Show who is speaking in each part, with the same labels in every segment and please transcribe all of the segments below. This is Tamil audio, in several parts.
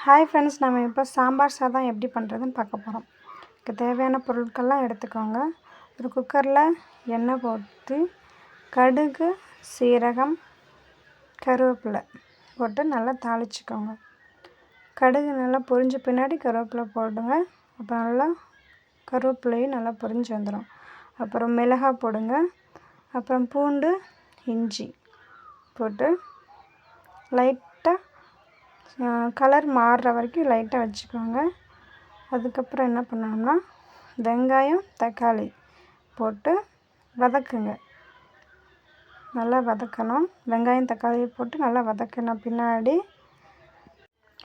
Speaker 1: ஹாய் ஃப்ரெண்ட்ஸ், நம்ம இப்போ சாம்பார் சாதம் எப்படி பண்ணுறதுன்னு பார்க்க போகிறோம். இதுக்கு தேவையான பொருட்கள்லாம் எடுத்துக்கோங்க. ஒரு குக்கரில் எண்ணெய் போட்டு கடுகு, சீரகம், கருவேப்பிலை போட்டு நல்லா தாளிச்சிக்கோங்க. கடுகு நல்லா பொரிஞ்ச பின்னாடி கருவேப்பிலை போடுங்க. அப்போ நல்லா கருவேப்பிலையும் நல்லா பொரிஞ்சு வந்துடும். அப்புறம் மிளகாய் போடுங்க. அப்புறம் பூண்டு, இஞ்சி போட்டு லைட்டாக கலர் மாறுற வரைக்கும் லைட்டாக வச்சுக்கோங்க. அதுக்கப்புறம் என்ன பண்ணணும்னா வெங்காயம், தக்காளி போட்டு வதக்குங்க. நல்லா வதக்கணும். வெங்காயம், தக்காளி போட்டு நல்லா வதக்கின பின்னாடி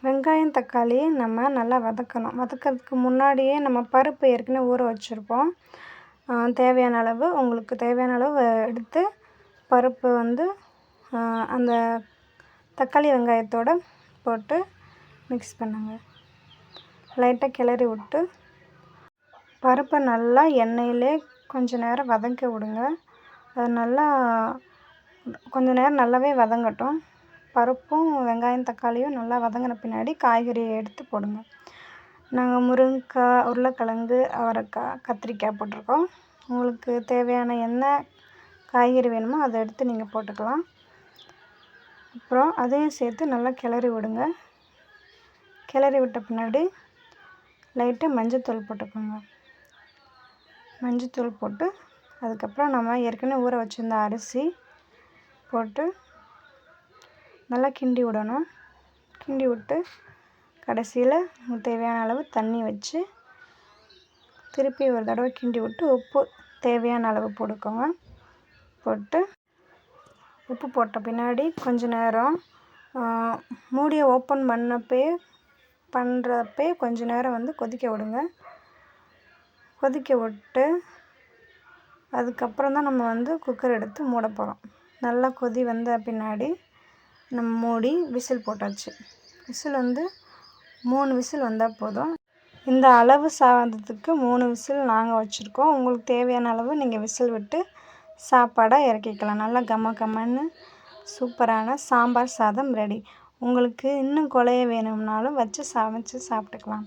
Speaker 1: வெங்காயம், தக்காளியை நம்ம நல்லா வதக்கணும். வதக்கிறதுக்கு முன்னாடியே நம்ம பருப்பு ஏற்கனவே ஊற வச்சுருப்போம். தேவையான அளவு உங்களுக்கு தேவையான அளவு எடுத்து பருப்பு அந்த தக்காளி வெங்காயத்தோடு போட்டு மிக்ஸ் பண்ணுங்க. லைட்டாக கிளறி விட்டு பருப்பை நல்லா எண்ணெயிலே கொஞ்சம் நேரம் வதக்க விடுங்க. அது நல்லா கொஞ்சம் நேரம் நல்லாவே வதங்கட்டும். பருப்பும் வெங்காயம், தக்காளியும் நல்லா வதங்கின பின்னாடி காய்கறியை எடுத்து போடுங்க. நாங்கள் முருங்கைக்காய், உருளைக்கிழங்கு, அவரைக்காய், கத்திரிக்காய் போட்டிருக்கோம். உங்களுக்கு தேவையான என்ன காய்கறி வேணுமோ அதை எடுத்து நீங்கள் போட்டுக்கலாம். அப்புறம் அதையும் சேர்த்து நல்லா கிளறி விடுங்க. கிளறி விட்ட பின்னாடி லைட்டாக மஞ்சத்தூள் போட்டுக்கோங்க. மஞ்சத்தூள் போட்டு அதுக்கப்புறம் நம்ம ஏற்கனவே ஊற வச்சுருந்த அரிசி போட்டு நல்லா கிண்டி விடணும். கிண்டி விட்டு கடைசியில் தேவையான அளவு தண்ணி வச்சு திருப்பி ஒரு தடவை கிண்டி விட்டு உப்பு தேவையான அளவு போட்டுக்கோங்க. போட்டு உப்பு போட்ட பின்னாடி கொஞ்ச நேரம் மூடியை ஓப்பன் பண்ணுறப்பே கொஞ்ச நேரம் கொதிக்க விடுங்க. கொதிக்க விட்டு அதுக்கப்புறம் தான் நம்ம குக்கர் எடுத்து மூட போகிறோம். நல்லா கொதி வந்த பின்னாடி நம்ம மூடி விசில் போட்டாச்சு. விசில் 3 விசில் வந்தால் போதும். இந்த அளவு சாதத்துக்கு 3 விசில் நாங்கள் வச்சுருக்கோம். உங்களுக்கு தேவையான அளவு நீங்கள் விசில் விட்டு சாப்பாடாக இறக்கிக்கலாம். நல்லா கம கமன்னு சூப்பரான சாம்பார் சாதம் ரெடி. உங்களுக்கு இன்னும் குழைய வேணும்னாலும் வச்சு சமைச்சு சாப்பிட்டுக்கலாம்.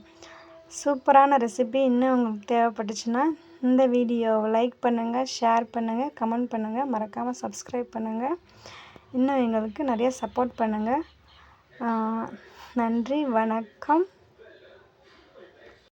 Speaker 1: சூப்பரான ரெசிபி. இன்னும் உங்களுக்கு தேவைப்பட்டுச்சுன்னா இந்த வீடியோவை லைக் பண்ணுங்கள், ஷேர் பண்ணுங்கள், கமெண்ட் பண்ணுங்கள், மறக்காமல் சப்ஸ்கிரைப் பண்ணுங்கள். இன்னும் எங்களுக்கு நிறைய சப்போர்ட் பண்ணுங்கள். நன்றி, வணக்கம்.